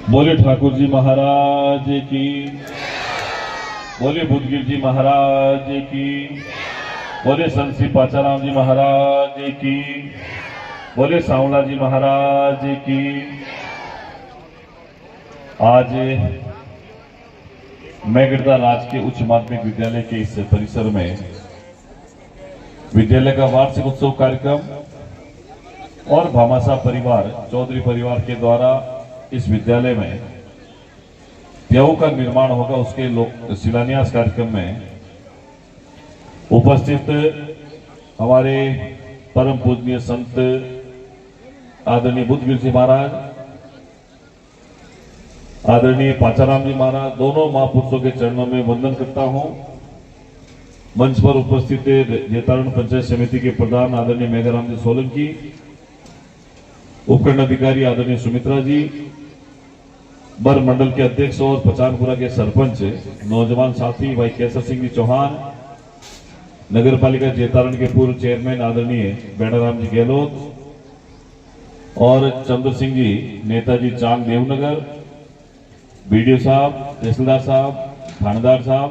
बोले ठाकुर जी महाराज की, बोले बुद्धगिर जी महाराज की, बोले संत श्री पाचाराम जी महाराज की, बोले सांवला जी महाराज की। आज मेगड़दा राजकीय उच्च माध्यमिक विद्यालय के इस परिसर में विद्यालय का वार्षिक उत्सव कार्यक्रम और भामाशाह परिवार चौधरी परिवार के द्वारा इस विद्यालय में प्याऊ का निर्माण होगा, उसके शिलान्यास कार्यक्रम में उपस्थित हमारे परम पूजनीय संत आदरणीय बुद्धगिर जी महाराज, आदरणीय पाचाराम जी महाराज, दोनों महापुरुषों के चरणों में वंदन करता हूं। मंच पर उपस्थित जेतारण पंचायत समिति के प्रधान आदरणीय मेघराम जी सोलंकी, उपखंड अधिकारी आदरणीय सुमित्रा जी, बर मंडल के अध्यक्ष और पचानपुरा के सरपंच नौजवान साथी भाई केसर सिंह जी चौहान, नगर पालिका जेतारण के पूर्व चेयरमैन आदरणीय बेड़ाराम जी गहलोत और चंद्र सिंह जी, नेताजी चांद देवनगर, बीडीओ साहब, तहसीलदार साहब, थानेदार साहब,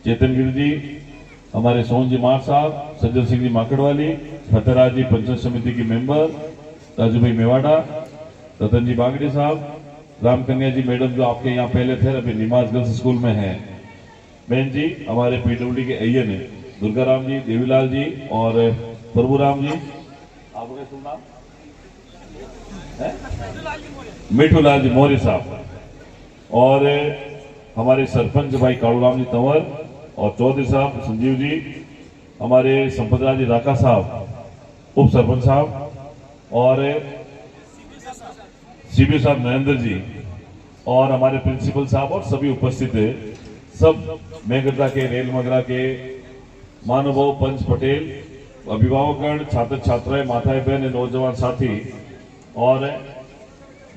चेतन गिर जी, हमारे सोहन जी मार साहब, सज्जन सिंह जी माकड़वाली, फतेहराज जी पंचायत समिति की मेंबर, राजू भाई मेवाड़ा, रतन जी बागड़े साहब, राम कन्या जी मैडम जो आपके यहाँ पहले थे, अभी निमाज गर्ल्स स्कूल में है, बहन जी, हमारे पीडब्ल्यूडी के अय्यन दुर्गाराम जी, देवीलाल जी और प्रभुराम जी, आपका सुनना मिठूलाल जी मौर्य साहब और हमारे सरपंच भाई कालूराम जी तंवर और चौधरी साहब संजीव जी, हमारे संपतराज जी राका साहब, उप सरपंच साहब और सीबी साहब नरेंद्र जी और हमारे प्रिंसिपल साहब और सभी उपस्थित सब मेगड़दा के, रेल मगरा के महानुभाव, पंच पटेल, अभिभावकगण, छात्र छात्राएं, माताएं बहन, नौजवान साथी और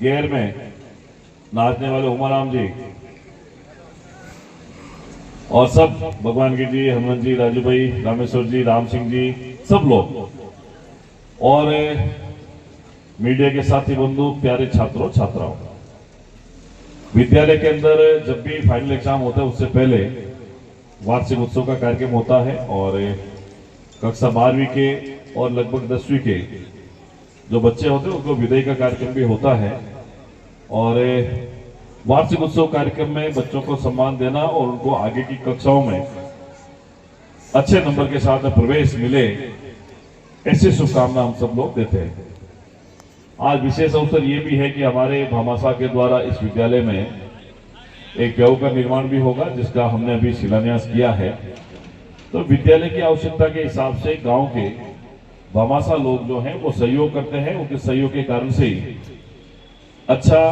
गैर में नाचने वाले उमाराम जी और सब भगवान गिर जी, हनुमान जी, राजू भाई, रामेश्वर जी, राम सिंह जी, सब लोग और मीडिया के साथी बंधु, प्यारे छात्रों छात्राओं, विद्यालय के अंदर जब भी फाइनल एग्जाम होता है उससे पहले वार्षिक उत्सव का कार्यक्रम होता है और कक्षा 12वीं के और लगभग 10वीं के जो बच्चे होते हैं उनको विदाई का कार्यक्रम भी होता है और वार्षिक उत्सव कार्यक्रम में बच्चों को सम्मान देना और उनको आगे की कक्षाओं में अच्छे नंबर के साथ प्रवेश मिले, ऐसी शुभकामना हम सब लोग देते हैं। आज विशेष अवसर ये भी है कि हमारे भामाशाह के द्वारा इस विद्यालय में एक प्याऊ का निर्माण भी होगा, जिसका हमने अभी शिलान्यास किया है। तो विद्यालय की आवश्यकता के हिसाब से गांव के भामाशाह लोग जो हैं वो सहयोग करते हैं, उनके सहयोग के कारण से ही अच्छा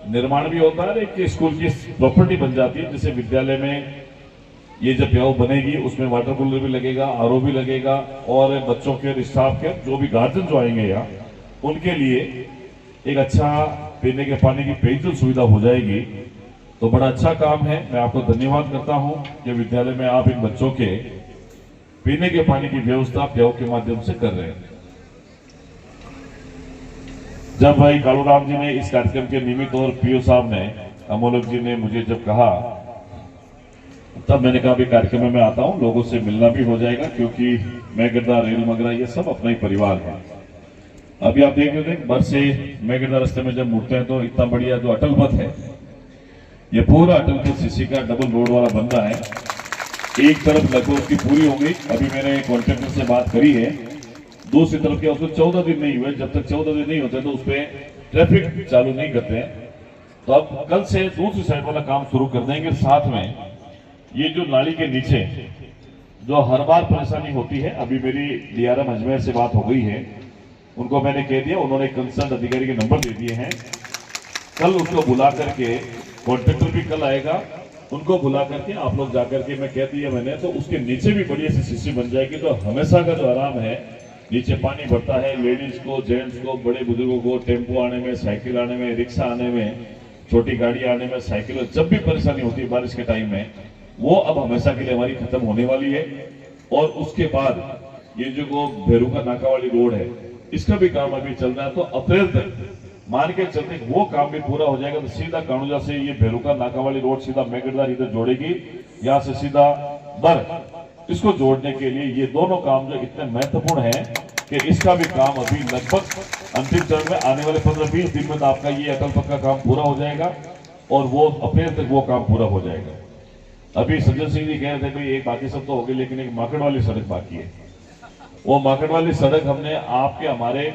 निर्माण भी होता है, एक स्कूल की प्रॉपर्टी बन जाती है। जैसे विद्यालय में ये जब प्याऊ बनेगी उसमें वाटर कूलर भी लगेगा, आरओ भी लगेगा और बच्चों के, स्टाफ के, जो भी गार्जियन जो आएंगे यहाँ उनके लिए एक अच्छा पीने के पानी की पेयजल सुविधा हो जाएगी। तो बड़ा अच्छा काम है। मैं आपको धन्यवाद करता हूं कि विद्यालय में आप इन बच्चों के पीने के पानी की व्यवस्था प्याऊ के माध्यम से कर रहे हैं। जब भाई कालूराम जी ने इस कार्यक्रम के निमित्त और पीओ साहब ने, अमोलक जी ने मुझे जब कहा, तब मैंने कहा भी कार्यक्रम में मैं आता हूं, लोगों से मिलना भी हो जाएगा, क्योंकि मेगड़दा, रेल मगरा ये सब अपना ही परिवार है। अभी आप देख रहे थे बस से मेगड़दा रास्ते में जब मुड़ते हैं तो इतना बढ़िया जो अटल पथ है, ये पूरा अटल पथ सीसी का डबल रोड वाला बन रहा है। एक तरफ लगभग उसकी पूरी हो गई, अभी मैंने कॉन्ट्रैक्टर से बात करी है, दूसरी तरफ क्या उसको 14 दिन नहीं हुए, जब तक 14 दिन नहीं होते तो उस पर ट्रैफिक चालू नहीं करते हैं। तो अब कल से दूसरी साइड वाला काम शुरू कर देंगे। साथ में ये जो नाली के नीचे जो हर बार परेशानी होती है, अभी मेरी डीआरएम अजमेर से बात हो गई है, उनको मैंने कह दिया, उन्होंने कंसर्न अधिकारी के नंबर दे दिए हैं। कल उसको बुला करके, कॉन्ट्रैक्टर भी कल आएगा, उनको बुला करके आप लोग जाकर के, मैं कह दिया मैंने, तो उसके नीचे भी बढ़िया सी सीसी बन जाएगी। तो हमेशा का जो आराम है, नीचे पानी भरता है, लेडीज को, जेंट्स को, बड़े बुजुर्गों को टेम्पो आने में, साइकिल आने में, रिक्शा आने में, छोटी गाड़ी आने में, साइकिल, जब भी परेशानी होती है बारिश के टाइम में, वो अब हमेशा के लिए हमारी खत्म होने वाली है। और उसके बाद ये जो भेरू का नाका वाली रोड है, इसका भी काम अभी चल रहा है। तो अप्रैल तक मान के चलते वो काम भी पूरा हो जाएगा तो सीधा कानुजा से ये भेलुका नाका वाली रोड सीधा मेगड़दार इधर जोड़ेगी, यहाँ से सीधा बर, इसको जोड़ने के लिए ये दोनों काम जो इतने महत्वपूर्ण है कि इसका भी काम अभी लगभग अंतिम चरण में आने वाले 15-20 दिन में आपका ये अटल पथ का काम पूरा हो जाएगा और वो अप्रैल तक वो काम पूरा हो जाएगा। अभी सज्जन सिंह जी कह रहे थे भाई एक बाकी सब तो हो गए, लेकिन एक माकड़ वाली सड़क बाकी है। वो माकड़ वाली सड़क हमने आपके हमारे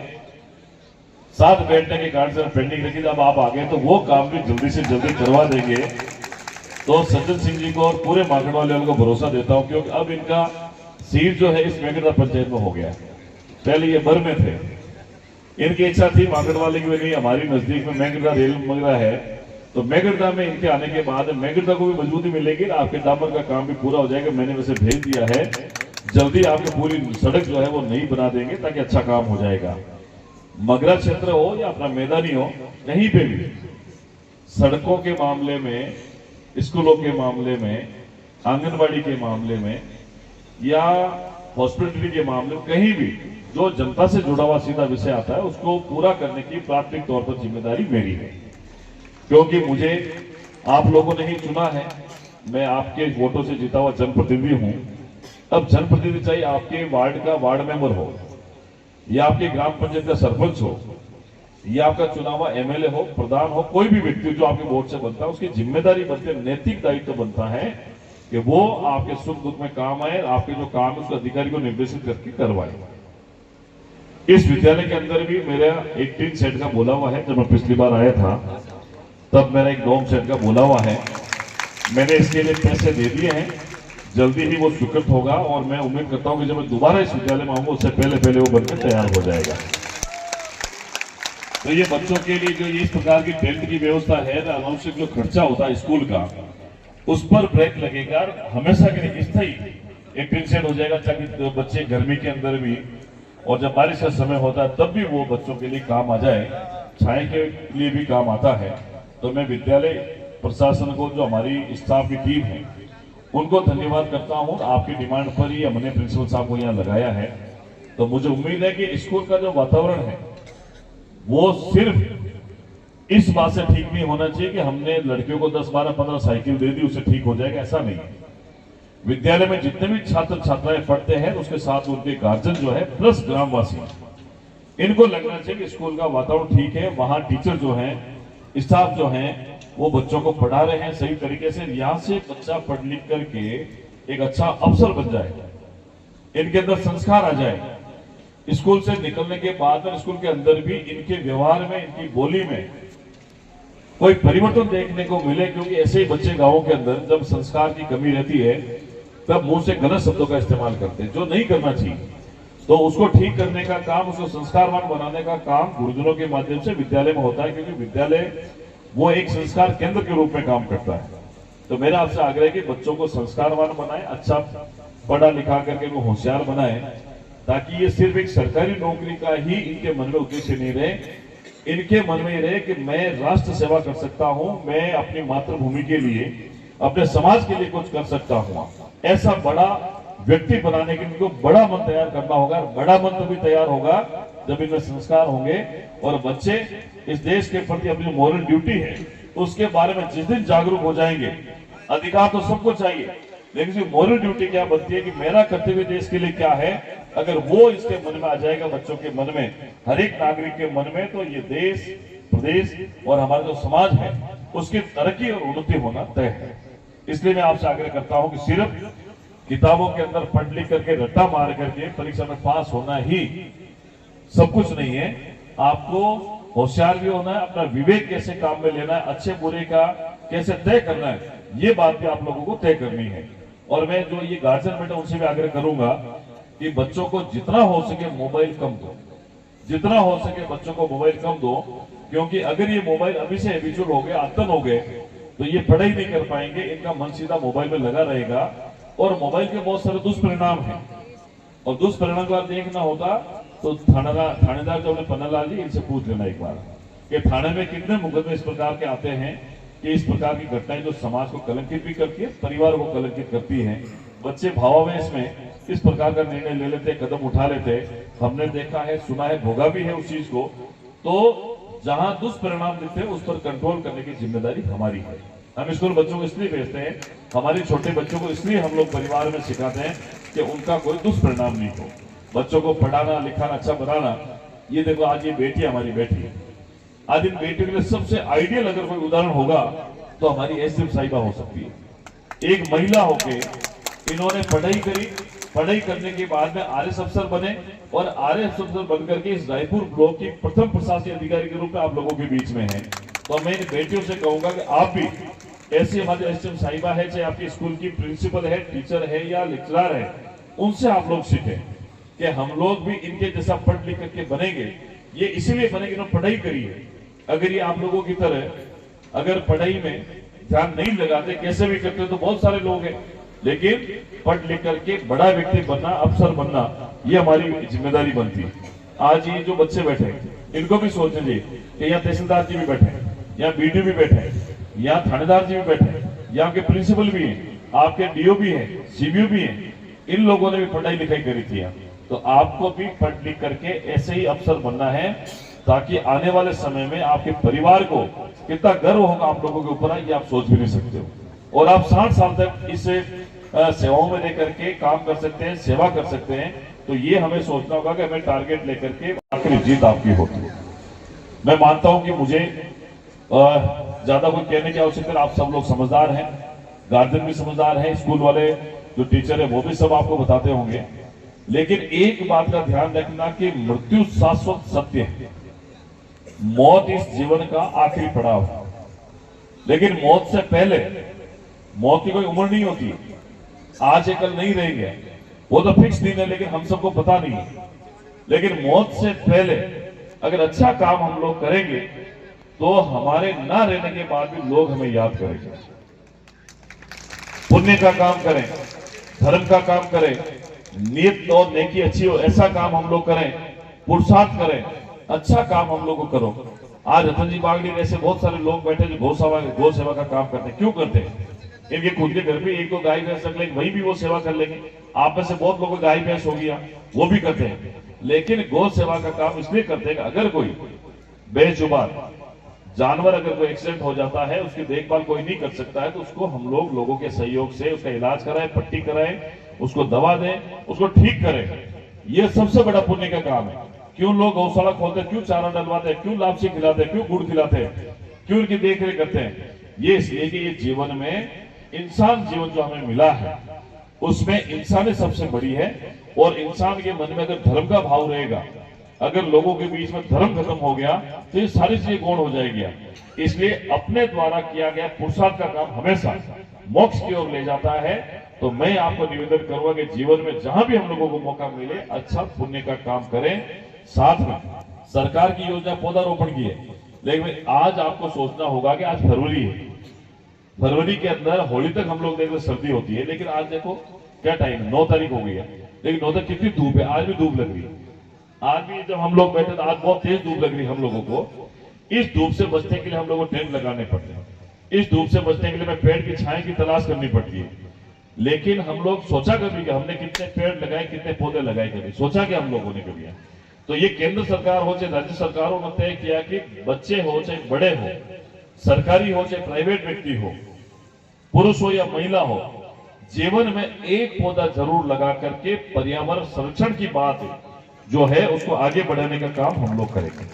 साथ बैठने के कारण से पेंडिंग रखी, जब आप आ गए तो वो काम भी जल्दी से जल्दी करवा देंगे। तो सज्जन सिंह जी को और पूरे माकड़ वाले को भरोसा देता हूं, क्योंकि अब इनका सीट जो है इस मेगड़दा पंचायत में हो गया है। पहले ये बर में थे, इनकी इच्छा थी माकड़ वाले की, नहीं हमारी नजदीक में मेगड़दा रेल मगरा है, तो मेगड़दा में इनके आने के बाद मेगड़दा को भी मजबूती मिलेगी, आपके डामर का काम भी पूरा हो जाएगा। मैंने वैसे भेज दिया है, जल्दी आपकी पूरी सड़क जो है वो नई बना देंगे ताकि अच्छा काम हो जाएगा। मगरा क्षेत्र हो या अपना मैदानी हो, कहीं पे भी सड़कों के मामले में, स्कूलों के मामले में, आंगनबाड़ी के मामले में या हॉस्पिटल के मामले में, कहीं भी जो जनता से जुड़ा हुआ सीधा विषय आता है उसको पूरा करने की प्राथमिक तौर पर जिम्मेदारी मेरी है, क्योंकि मुझे आप लोगों ने ही चुना है। मैं आपके वोटों से जीता हुआ जनप्रतिनिधि हूं। अब जनप्रतिनिधि चाहे आपके वार्ड का वार्ड मेंबर हो या आपके ग्राम पंचायत का सरपंच हो या आपका चुनाव एमएलए हो, प्रधान हो, कोई भी व्यक्ति जो आपके वोट से बनता है, उसकी जिम्मेदारी बनती है, नैतिक दायित्व बनता है कि वो आपके सुख दुख में काम आए, आपके जो काम है उसको अधिकारी को निर्देशित करके करवाए। इस विद्यालय के अंदर भी मेरा एक टीन सेट का बोला हुआ है। जब मैं पिछली बार आया था तब मेरा एक डोम सेट का बोला हुआ है, मैंने इसके लिए पैसे दे दिए हैं, जल्दी ही वो स्वीकृत होगा और मैं उम्मीद करता हूं कि जब मैं दोबारा इस विद्यालय में आऊंगा उससे पहले वो बनकर तैयार हो जाएगा। तो ये बच्चों के लिए जो इस प्रकार की टेंट की व्यवस्था है, अनावश्यक जो खर्चा होता है स्कूल का, उस पर ब्रेक लगेगा। हमेशा के लिए स्थायी एक टीन सेट हो जाएगा ताकि बच्चे गर्मी के अंदर भी और जब बारिश का समय होता है तब भी वो बच्चों के लिए काम आ जाए, छाए के लिए भी काम आता है। तो मैं विद्यालय प्रशासन को, जो हमारी स्टाफ की टीम है, उनको धन्यवाद करता हूं। आपकी डिमांड पर ही हमने प्रिंसिपल साहब को यहाँ लगाया है। तो मुझे उम्मीद है कि स्कूल का जो वातावरण है वो सिर्फ इस बात से ठीक नहीं होना चाहिए कि हमने लड़कियों को 10, 12, 15 साइकिल दे दी उससे ठीक हो जाएगा, ऐसा नहीं है। विद्यालय में जितने भी छात्र छात्राएं पढ़ते हैं उसके साथ उनके गार्जियन जो है प्लस ग्रामवासी, इनको लगना चाहिए कि स्कूल का वातावरण ठीक है, वहां टीचर जो है, स्टाफ जो है, वो बच्चों को पढ़ा रहे हैं सही तरीके से। यहां से बच्चा पढ़ लिख करके एक अच्छा अफसर बन जाए, इनके अंदर संस्कार आ जाए। स्कूल से निकलने के बाद स्कूल के अंदर भी इनके व्यवहार में, इनकी बोली में कोई परिवर्तन देखने को मिले, क्योंकि ऐसे ही बच्चे गांवों के अंदर जब संस्कार की कमी रहती है तब मुंह से गलत शब्दों का इस्तेमाल करते हैं, जो नहीं करना चाहिए। तो उसको ठीक करने का काम, उसको संस्कारवान बनाने का काम गुरुजनों के माध्यम से विद्यालय में होता है, क्योंकि विद्यालय वो एक संस्कार केंद्र के रूप में काम करता है। तो मेरा आपसे आग्रह है कि बच्चों को संस्कारवान बनाए, अच्छा पढ़ा लिखा करके वो होशियार बनाए, ताकि ये सिर्फ एक सरकारी नौकरी का ही इनके मन में उद्देश्य नहीं रहे, इनके मन में रहे कि मैं राष्ट्र सेवा कर सकता हूं, मैं अपनी मातृभूमि के लिए, अपने समाज के लिए कुछ कर सकता हूं। ऐसा बड़ा व्यक्ति बनाने के लिए इनको बड़ा मन तैयार करना होगा। बड़ा मन तभी तैयार होगा जब इनमें संस्कार होंगे और बच्चे इस देश के प्रति अपनी मॉरल ड्यूटी है उसके बारे में जिस दिन जागरूक हो जाएंगे। अधिकार तो सबको चाहिए, लेकिन मॉरल ड्यूटी क्या बनती है कि मेरा कर्तव्य देश के लिए क्या है, अगर वो इसके मन में आ जाएगा, बच्चों के मन में, हर एक नागरिक के मन में, तो ये देश, प्रदेश और हमारा जो समाज है उसकी तरक्की और उन्नति होना तय है। इसलिए मैं आपसे आग्रह करता हूं कि सिर्फ किताबों के अंदर पढ़ लिख करके रट्टा मार करके परीक्षा में पास होना ही सब कुछ नहीं है। आपको होशियार भी होना है, अपना विवेक कैसे काम में लेना है, अच्छे बुरे का कैसे तय करना है, ये बात भी आप लोगों को तय करनी है। और मैं जो ये गार्जियन बेटा उनसे भी आग्रह करूंगा कि बच्चों को जितना हो सके मोबाइल कम दो, जितना हो सके बच्चों को मोबाइल कम दो, क्योंकि अगर ये मोबाइल अभी से हैबिचुअल हो गए, आदत हो गए, तो ये पढ़ाई नहीं कर पाएंगे, इनका मन सीधा मोबाइल में लगा रहेगा। और मोबाइल के बहुत सारे दुष्परिणाम हैं, और दुष्परिणाम का देखना होगा तो थानेदार जो अपने पन्नालाल जी, इनसे पूछ लेना एक बार कि थाने में कितने मुकदमे इस प्रकार के आते हैं कि इस प्रकार की घटनाएं जो समाज को कलंकित भी करती है, परिवार को कलंकित करती है। बच्चे भावावेश में इस प्रकार का निर्णय ले लेते, कदम उठा लेते, हमने देखा है, सुना है, भोगा भी है उस चीज को। तो जहां दुष्परिणाम दिखते हैं उस पर कंट्रोल करने की जिम्मेदारी हमारी है। हम स्कूल बच्चों को इसलिए भेजते हैं, हमारे छोटे बच्चों को इसलिए हम लोग परिवार में सिखाते हैं कि उनका कोई दुष्परिणाम नहीं हो। बच्चों को पढ़ाना लिखाना अच्छा बनाना, ये देखो आज ये बेटी हमारी बेटी है, आज इन बेटियों के लिए सबसे आइडियल अगर कोई उदाहरण होगा तो हमारी एसएम साहिबा हो सकती है। एक महिला होके इन्होंने पढ़ाई करी, पढ़ाई करने के बाद में आरएस अफसर बने और आरएस अफसर बनकर के इस रायपुर ब्लॉक की प्रथम प्रशासनिक अधिकारी के रूप में आप लोगों के बीच में है। तो मैं इन बेटियों से कहूंगा कि आप भी ऐसी हमारे एसएम साहिबा है, चाहे आपकी स्कूल की प्रिंसिपल है, टीचर है या लेक्चरर है, उनसे आप लोग सीखें कि हम लोग भी इनके जैसा पढ़ लिख करके बनेंगे। ये इसीलिए बने कि इन्होंने पढ़ाई करी है। अगर ये आप लोगों की तरह अगर पढ़ाई में ध्यान नहीं लगाते, कैसे भी करते तो बहुत सारे लोग हैं, लेकिन पढ़ लिख करके बड़ा व्यक्ति बनना, अफसर बनना, ये हमारी जिम्मेदारी बनती है। आज ये जो बच्चे बैठे हैं इनको भी सोचना चाहिए कि यहाँ तहसीलदार जी भी बैठे हैं, यहाँ बीडीओ भी बैठे हैं, यहाँ थानेदार जी भी बैठे हैं, यहाँ के प्रिंसिपल भी हैं, आपके डीओ भी हैं, सीबीओ भी हैं। इन लोगों ने भी पढ़ाई लिखाई करी थी। तो आपको भी पढ़ लिख करके ऐसे ही अफसर बनना है, ताकि आने वाले समय में आपके परिवार को कितना गर्व होगा आप लोगों के ऊपर, ये आप सोच भी नहीं सकते हो। और आप 60 साल तक इस सेवाओं में लेकर के काम कर सकते हैं, सेवा कर सकते हैं। तो ये हमें सोचना होगा कि हमें टारगेट लेकर के आखिरी जीत आपकी होती है। मैं मानता हूं कि मुझे ज्यादा कोई कहने की आवश्यकता है। आप सब लोग समझदार हैं, गार्जियन भी समझदार हैं, स्कूल वाले जो टीचर है वो भी सब आपको बताते होंगे। लेकिन एक बात का ध्यान रखना कि मृत्यु शाश्वत सत्य है। मौत इस जीवन का आखिरी पड़ाव है, लेकिन मौत से पहले, मौत की कोई उम्र नहीं होती, आज है कल नहीं रहेंगे, वो तो फिक्स दिन है, लेकिन हम सबको पता नहीं है। लेकिन मौत से पहले अगर अच्छा काम हम लोग करेंगे तो हमारे ना रहने के बाद भी लोग हमें याद करेंगे। पुण्य का काम करें, धर्म का काम करें, नियत और नेकी अच्छी हो ऐसा काम हम लोग करें, पुरुषार्थ करें, अच्छा काम हम लोग को करो। आज रतन जी बागड़ी जैसे बहुत सारे लोग बैठे जो गौ सेवा का काम करते हैं। क्यों करते हैं? इनके खुद के घर पे एक दो गाय भैंस रख लेंगे, वही भी वो सेवा कर लेंगे। आप में से बहुत लोगों को गाय भैंस हो गया, वो भी करते हैं। लेकिन गौ सेवा का काम इसलिए करते हैं कि अगर कोई बेजुबान जानवर, अगर कोई एक्सीडेंट हो जाता है, उसकी देखभाल कोई नहीं कर सकता है, तो उसको हम लोगों के सहयोग से उसका इलाज कराएं, पट्टी कराएं, उसको दवा दें, उसको ठीक करें। ये सबसे बड़ा पुण्य का काम है। क्यों लोग गौशाला खोलते हैं, क्यों चारा डलवाते हैं, क्यों लापसी खिलाते हैं, क्यों गुड़ खिलाते हैं, क्यों इनकी देखरेख करते हैं? ये इसलिए कि ये जीवन में इंसान जीवन जो हमें मिला है उसमें इंसानियत सबसे बड़ी है। और इंसान के मन में अगर धर्म का भाव रहेगा, अगर लोगों के बीच में धर्म खत्म हो गया तो ये सारी चीजें गौण हो जाएगी। इसलिए अपने द्वारा किया गया पुरुषार्थ का काम हमेशा मोक्ष की ओर ले जाता है। तो मैं आपको निवेदन करूंगा कि जीवन में जहां भी हम लोगों को मौका मिले अच्छा पुण्य का काम करें। साथ में सरकार की योजना पौधारोपण की है, लेकिन आज आपको सोचना होगा कि आज फरवरी है, फरवरी के अंदर होली तक हम लोग देखते सर्दी होती है, लेकिन आज देखो क्या टाइम है, 9 तारीख हो गई है, लेकिन 9 तारीख कितनी धूप है, आज भी धूप लग रही है। आज भी जब हम लोग बैठे तो आज बहुत तेज धूप लग रही है हम लोगों को। इस धूप से बचने के लिए हम लोगों को टेंट लगाने पड़ते हैं, इस धूप से बचने के लिए हमें पेड़ की छाया की तलाश करनी पड़ती है। लेकिन हम लोग सोचा कभी कि हमने कितने पेड़ लगाए, कितने पौधे लगाए, कभी सोचा कि हम लोगों ने कभी? तो ये केंद्र सरकार हो चाहे राज्य सरकारों ने तय किया कि बच्चे हो चाहे बड़े हो, सरकारी हो चाहे प्राइवेट व्यक्ति हो, पुरुष हो या महिला हो, जीवन में एक पौधा जरूर लगा करके पर्यावरण संरक्षण की बात जो है उसको आगे बढ़ाने का काम हम लोग करेंगे।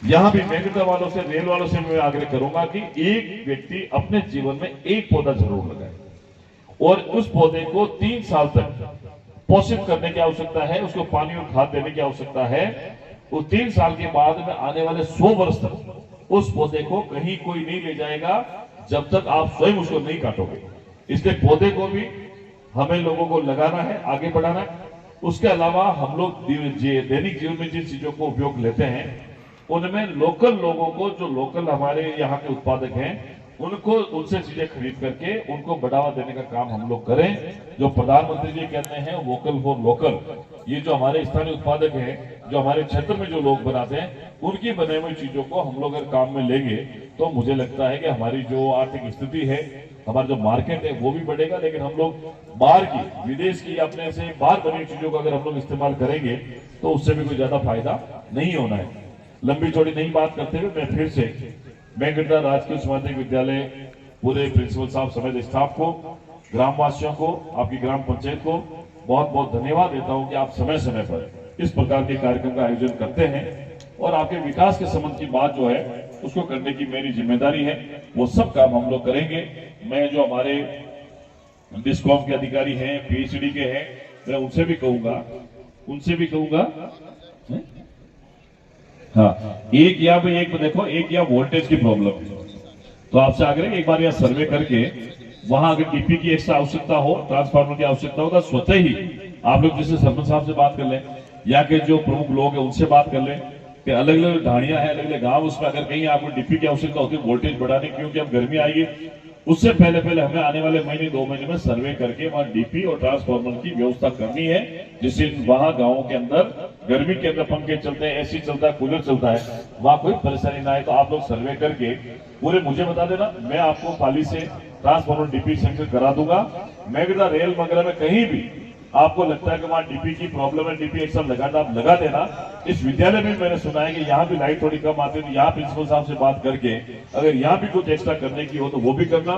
यहां भी मेघता वालों से, रेल वालों से मैं आग्रह करूंगा कि एक व्यक्ति अपने जीवन में एक पौधा जरूर लगाए और उस पौधे को 3 साल तक पोषित करने की आवश्यकता है, उसको पानी और खाद देने की आवश्यकता है। उस 3 साल के बाद में आने वाले 100 वर्ष तक उस पौधे को कहीं कोई नहीं ले जाएगा जब तक आप स्वयं उसको नहीं काटोगे। इसलिए पौधे को भी हमें लोगों को लगाना है, आगे बढ़ाना है। उसके अलावा हम लोग दैनिक जीवन में जिन चीजों को उपयोग लेते हैं उनमें लोकल लोगों को, जो लोकल हमारे यहाँ के उत्पादक हैं, उनको उनसे चीजें खरीद करके उनको बढ़ावा देने का काम हम लोग करें। जो प्रधानमंत्री जी कहते हैं वोकल फॉर लोकल, ये जो हमारे स्थानीय उत्पादक हैं, जो हमारे क्षेत्र में जो लोग बनाते हैं, उनकी बने हुई चीजों को हम लोग अगर काम में लेंगे तो मुझे लगता है कि हमारी जो आर्थिक स्थिति है, हमारा जो मार्केट है वो भी बढ़ेगा। लेकिन हम लोग बाहर की, विदेश की, अपने से बाहर बनी चीजों को अगर हम लोग इस्तेमाल करेंगे तो उससे भी कोई ज्यादा फायदा नहीं होना है। लंबी चौड़ी नहीं बात करते हुए मैं फिर से मेंगडा राजकीय उच्च माध्यमिक विद्यालय पूरे प्रिंसिपल साहब समेत स्टाफ को, ग्रामवासियों को, आपकी ग्राम पंचायत को बहुत बहुत धन्यवाद देता हूं कि आप समय समय पर इस प्रकार के कार्यक्रम का आयोजन करते हैं और आपके विकास के संबंध की बात जो है उसको करने की मेरी जिम्मेदारी है। वो सब काम हम लोग करेंगे। मैं जो हमारे डिस्कॉम के अधिकारी हैं, पीएचडी के हैं, मैं उनसे भी कहूंगा हाँ, एक या वोल्टेज की प्रॉब्लम है तो आपसे आग्रह एक बार यह सर्वे करके वहां अगर डीपी की एक्स्ट्रा आवश्यकता हो, ट्रांसफार्मर की आवश्यकता हो तो स्वतः ही आप लोग जैसे सरपंच साहब से बात कर लें या के जो प्रमुख लोग हैं उनसे बात कर लें कि अलग अलग ढाणियां हैं, अलग अलग गांव, उसमें अगर कहीं आपको डीपी की आवश्यकता होती है वोल्टेज बढ़ाने, क्योंकि अब गर्मी आएगी, उससे पहले हमें आने वाले महीने 2 महीने में सर्वे करके वहां डीपी और ट्रांसफार्मर की व्यवस्था करनी है, जिससे वहां गाँव के अंदर गर्मी के अंदर पंखे चलते हैं, एसी चलता है, कूलर चलता है, वहां कोई परेशानी ना आए। तो आप लोग सर्वे करके पूरे मुझे बता देना, मैं आपको पाली से ट्रांसफार्मर डीपी सेंटर करा दूंगा। मेंगडा रेल वगैरह में कहीं भी आपको लगता है कि वहां डीपी की प्रॉब्लम है, डीपी एक्शन लगाना, आप लगा देना। इस विद्यालय में मैंने सुना है कि यहाँ भी लाइट थोड़ी कम आती है, तो यहाँ प्रिंसिपल साहब से बात करके अगर यहाँ भी कुछ एक्स्ट्रा करने की हो तो वो भी करना।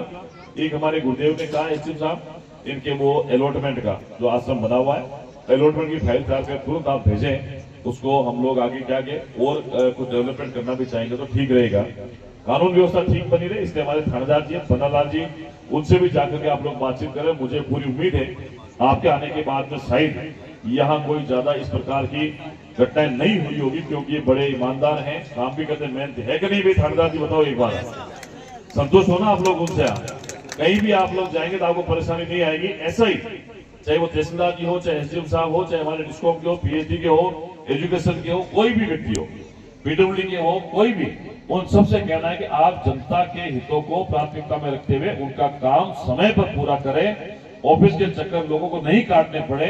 एक हमारे गुरुदेव ने कहा एसडीएम साहब, इनके वो अलॉटमेंट का जो आश्रम बना हुआ है, अलॉटमेंट की फाइल तैयार कर तुरंत आप भेजें, उसको हम लोग आगे क्या और कुछ डेवलपमेंट करना भी चाहेंगे तो ठीक रहेगा। कानून व्यवस्था ठीक बनी रहे, इसलिए हमारे थानेदार जी, पन्नालाल जी, उनसे भी जाकर के आप लोग बातचीत करें। मुझे पूरी उम्मीद है आपके आने के बाद में शायद यहाँ कोई ज्यादा इस प्रकार की घटनाएं नहीं हुई होगी, क्योंकि ये बड़े ईमानदार हैं, काम भी करते, मेहनत है कि नहीं भाई थानेदार जी, बताओ एक बार। संतोष हो ना आप लोग उनसे? कहीं भी आप लोग जाएंगे तो आपको परेशानी नहीं आएगी। ऐसा ही चाहे वो तहसीलदार जी हो, चाहे एसडीएम साहब हो, चाहे हमारे डिस्कॉम के हो, पीएचडी के हो, एजुकेशन के हो, कोई भी व्यक्ति हो, पीडब्ल्यूडी के हो, कोई भी, उन सबसे कहना है कि आप जनता के हितों को प्राथमिकता में रखते हुए उनका काम समय पर पूरा करें, ऑफिस के चक्कर लोगों को नहीं काटने पड़े।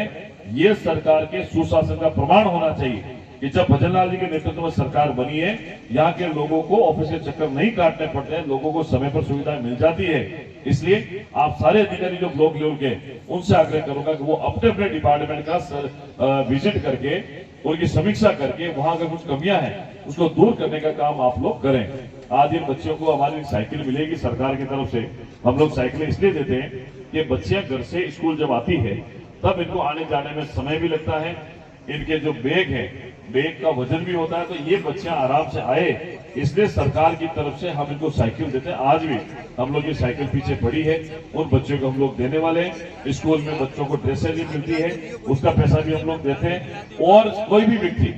ये सरकार के सुशासन का प्रमाण होना चाहिए कि जब भजनलाल जी के नेतृत्व में सरकार बनी है, यहाँ के लोगों को ऑफिस के चक्कर नहीं काटने पड़ते हैं, लोगों को समय पर सुविधाएं मिल जाती है। इसलिए आप सारे अधिकारी जो ब्लॉक लेवल के, उनसे आग्रह करूंगा कि वो अपने अपने डिपार्टमेंट का विजिट करके, उनकी समीक्षा करके वहां अगर कुछ कमियां हैं उसको दूर करने का काम आप लोग करें। आज इन बच्चों को हमारी साइकिल मिलेगी सरकार की तरफ से। हम लोग साइकिलें इसलिए देते हैं कि बच्चियां घर से स्कूल जब आती है तब इनको आने जाने में समय भी लगता है, इनके जो बैग है, बैग का वजन भी होता है, तो ये बच्चियां आराम से आए, इसलिए सरकार की तरफ से हम इनको साइकिल देते हैं। आज भी हम लोग ये साइकिल पीछे पड़ी है, उन बच्चों को हम लोग देने वाले हैं। स्कूल में बच्चों को ड्रेसें भी मिलती है, उसका पैसा भी हम लोग देते हैं। और कोई भी व्यक्ति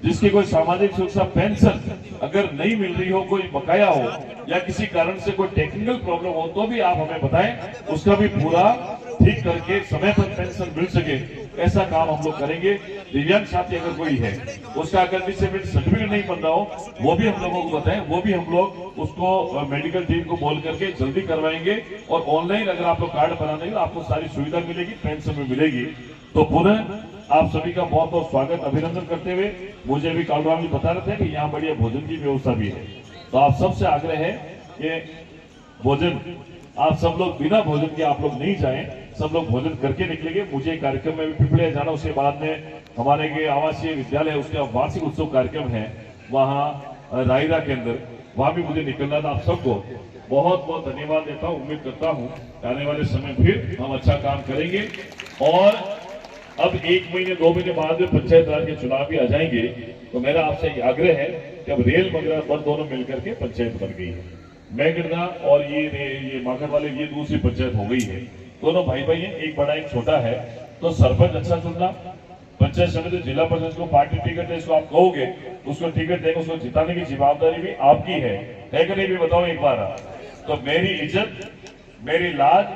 जिसकी कोई सामाजिक सुरक्षा पेंशन अगर नहीं मिल रही हो, कोई बकाया हो या किसी कारण से कोई टेक्निकल प्रॉब्लम हो, तो भी आप हमें बताएं, उसका भी पूरा ठीक करके समय पर पेंशन मिल सके, ऐसा काम हम लोग करेंगे। दिव्यांग साथी अगर कोई है, उसका अगर डिसेबिलिटी सर्टिफिकेट नहीं बन रहा हो, वो भी हम लोगों को बताएं, वो भी हम लोग उसको मेडिकल टीम को बोल करके जल्दी करवाएंगे। और ऑनलाइन अगर आप लोग कार्ड बनाने तो आपको सारी सुविधा मिलेगी, पेंशन भी मिलेगी। तो पुनः आप सभी का बहुत बहुत स्वागत, अभिनंदन करते हुए, मुझे भी कालराम जी बता रहे थे कि यहाँ बढ़िया भोजन की व्यवस्था भी है, तो आप सबसे आग्रह है कि भोजन, आप सब लोग बिना भोजन के आप लोग नहीं जाएं, सब लोग भोजन करके निकलेंगे। मुझे कार्यक्रम में भी पिपलिया जाना, उसके बाद में हमारे के आवासीय विद्यालय है, उसका वार्षिक उत्सव कार्यक्रम है वहाँ रायरा के अंदर, वहां भी मुझे निकलना था। आप सबको बहुत बहुत धन्यवाद देता हूँ। उम्मीद करता हूँ आने वाले समय फिर हम अच्छा काम करेंगे। और अब 1 महीने 2 महीने बाद में पंचायत राज के चुनाव भी आ जाएंगे, तो मेरा आपसे आग्रह है कि अब रेल मगरा पर दोनों मिलकर के पंचायत बन गई है। मेंगडा और ये माखन वाले, ये दूसरी पंचायत हो गई है। दोनों भाई भाई हैं, एक बड़ा एक छोटा है। तो सरपंच अच्छा चुनना, पंचायत समिति जिला परिषद को पार्टी टिकट है, इसको आप कहोगे, उसको टिकट देकर उसको जिताने की जिम्मेदारी भी आपकी है कि नहीं भी बताओ एक बार। तो मेरी इज्जत, मेरी लाज,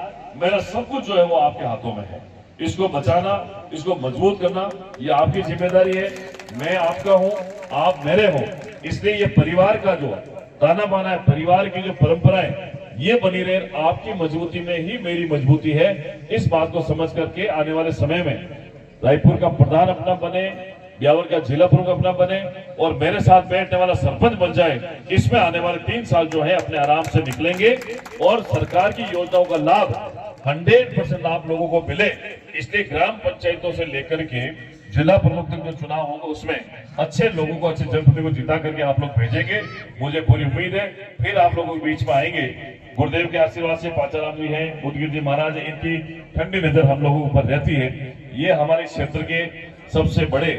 मेरा सब कुछ जो है वो आपके हाथों में है। इसको बचाना, इसको मजबूत करना, ये आपकी जिम्मेदारी है। मैं आपका हूं, आप मेरे हो, इसलिए ये परिवार का जो ताना बाना है, परिवार की जो परंपराएं, ये बनी रहे। आपकी मजबूती में ही मेरी मजबूती है। इस बात को समझ करके आने वाले समय में रायपुर का प्रधान अपना बने, ब्यावर का जिला प्रमुख अपना बने और मेरे साथ बैठने वाला सरपंच बन जाए। इसमें आने वाले 3 साल जो है अपने आराम से निकलेंगे और सरकार की योजनाओं का लाभ 100% आप लोगों को मिले। इसलिए ग्राम पंचायतों से लेकर के जिला प्रमुख तक जो चुनाव होगा उसमें अच्छे लोगों को, अच्छे जनप्रतिनिधि को जिता करके आप लोग भेजेंगे। मुझे पूरी उम्मीद है फिर आप लोगों के बीच में आएंगे। गुरुदेव के आशीर्वाद से पाचाराम जी हैं, उदगिर जी महाराज है, इनकी ठंडी नजर हम लोगों के ऊपर रहती है। ये हमारे क्षेत्र के सबसे बड़े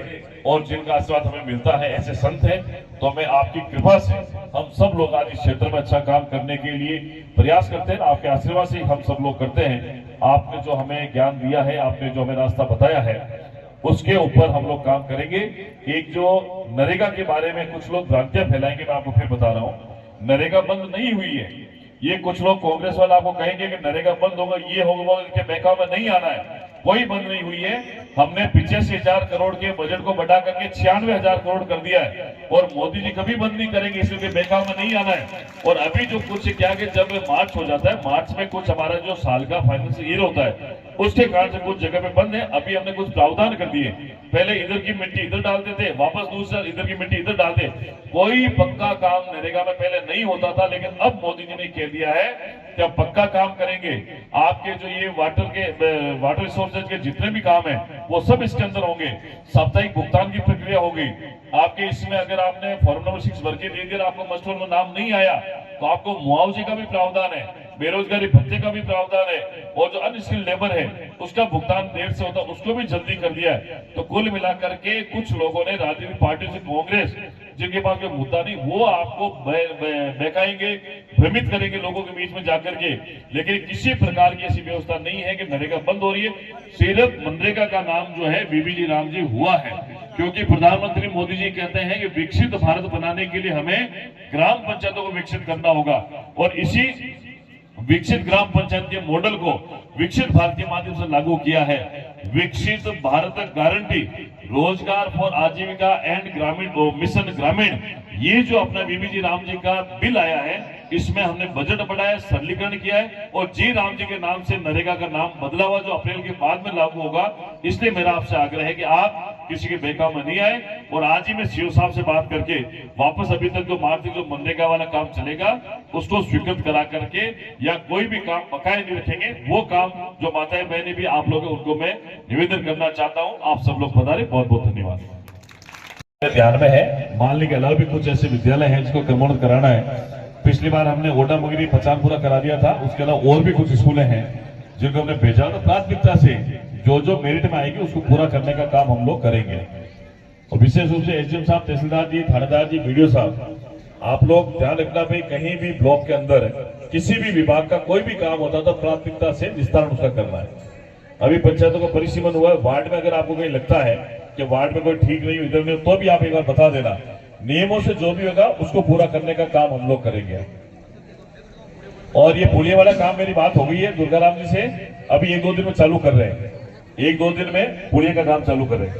और जिनका आशीर्वाद हमें मिलता है ऐसे संत हैं। तो हमें आपकी कृपा से हम सब लोग आज इस क्षेत्र में अच्छा काम करने के लिए प्रयास करते हैं। आपके आशीर्वाद से हम सब लोग करते हैं। आपने जो हमें ज्ञान दिया है, आपने जो हमें रास्ता बताया है, उसके ऊपर हम लोग काम करेंगे। एक जो नरेगा के बारे में कुछ लोग भ्रांतियां फैलाएंगे, मैं आपको फिर बता रहा हूँ, नरेगा बंद नहीं हुई है। ये कुछ लोग कांग्रेस वाले आपको कहेंगे कि नरेगा बंद होगा, ये होगा, इनके बहकाव में नहीं आना है। कोई बंद नहीं हुई है। हमने 85,000 करोड़ के बजट को बढ़ा करके 96,000 करोड़ कर दिया है। और मोदी जी कभी बंद नहीं करेंगे, इसलिए बहकाव में नहीं आना है। और अभी जो कुछ क्या कि जब मार्च हो जाता है, मार्च में कुछ हमारा जो साल का फाइनेंशियल ईयर होता है, उसके कारण से कुछ जगह पे बंद है। अभी हमने कुछ प्रावधान कर दिए। पहले इधर की मिट्टी इधर डालते थे, वापस दूसरा इधर की मिट्टी इधर डालते। कोई पक्का काम नरेगा में पहले नहीं होता था, लेकिन अब मोदी जी ने कह दिया है कि अब पक्का काम करेंगे। आपके जो ये वाटर रिसोर्सेज के जितने भी काम है वो सब इसके अंदर होंगे। साप्ताहिक भुगतान की प्रक्रिया होगी आपके इसमें। अगर आपने फॉर्म नंबर 6 भर के दे दिया, आपको मस्टोर में नाम नहीं आया, तो आपको मुआवजे का भी प्रावधान है, बेरोजगारी भत्ते का भी प्रावधान है, और जो अनस्किल्ड लेबर है उसका भुगतान देर से होता है, उसको भी जल्दी कर दिया है। तो कुल मिलाकर के कुछ लोगों ने राजनीतिक पार्टी से कांग्रेस, जिनके पास कोई मुद्दा नहीं, वो आपको बहकाएंगे, भ्रमित करेंगे लोगों के बीच में जाकर के। लेकिन किसी प्रकार की ऐसी व्यवस्था नहीं है कि नरेगा बंद हो रही है। सिर्फ मनरेगा का नाम जो है बीबीजी राम जी हुआ है, क्योंकि प्रधानमंत्री मोदी जी कहते हैं कि विकसित भारत बनाने के लिए हमें ग्राम पंचायतों को विकसित करना होगा। और इसी विकसित ग्राम पंचायत के मॉडल को विकसित भारत के माध्यम से लागू किया है। विकसित भारत गारंटी, रोजगार फॉर आजीविका एंड ग्रामीण मिशन ग्रामीण, ये जो अपना बीबीजी राम जी का बिल आया है, इसमें हमने बजट बढ़ाया, सरलीकरण किया है। और जी राम जी के नाम से नरेगा का नाम बदला हुआ, जो अप्रैल के बाद में लागू होगा। इसलिए मेरा आपसे आग्रह है कि आप किसी के बहकाव में नहीं आए। और आज ही मैं सीओ साहब से बात करके वापस अभी तक जो मार्च जो मनरेगा वाला काम चलेगा उसको स्वीकृत करा करके, या कोई भी काम बकाया नहीं रखेंगे, वो काम जो माताएं बहनें भी आप लोग उनको मैं निवेदन करना चाहता हूँ। आप सब लोग पधारे, बहुत बहुत धन्यवाद। ध्यान में है मालनी के अलावा भी कुछ ऐसे विद्यालय हैं जिसको क्रमोन्नत कराना है। पिछली बार हमने ओडा मगरी पचानपुरा करा दिया था, उसके अलावा और भी कुछ स्कूलें हैं जिनको हमने भेजा। तो प्राथमिकता से जो जो मेरिट में आएगी उसको पूरा करने का काम हम लोग करेंगे। और विशेष रूप से एसडीएम साहब, तहसीलदार जी, थानेदार जी, वीडियो साहब, आप लोग ध्यान रखना भाई, कहीं भी ब्लॉक के अंदर किसी भी विभाग का कोई भी काम होता तो प्राथमिकता से विस्तारण उसका करना है। अभी पंचायतों का परिसीमन हुआ है, वार्ड में अगर आपको कहीं लगता है कि वार्ड में कोई ठीक नहीं, इधर नहीं, तो भी आप एक बार बता देना। नियमों से जो भी होगा उसको पूरा करने का काम हम लोग करेंगे। और ये पुलिया वाला काम, मेरी बात हो गई है दुर्गाराम जी से, अभी 1-2 दिन में चालू कर रहे हैं। 1-2 दिन में पुलिया का काम चालू कर रहे हैं।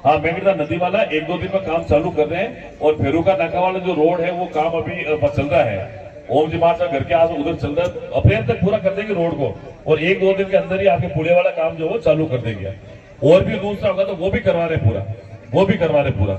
हाँ, मेघना नदी वाला 1-2 दिन में काम चालू कर रहे हैं। और फेरुका नाका वाला जो रोड है वो काम अभी चल रहा है। ओम जी महाराज घर के आस उधर चल रहा है, अप्रैल तक पूरा कर देंगे रोड को। और 1-2 दिन के अंदर ही आपके पुलिया वाला काम जो वो चालू कर देंगे। और भी दूसरा होगा तो वो भी करवा रहे पूरा, वो भी करवा रहे पूरा।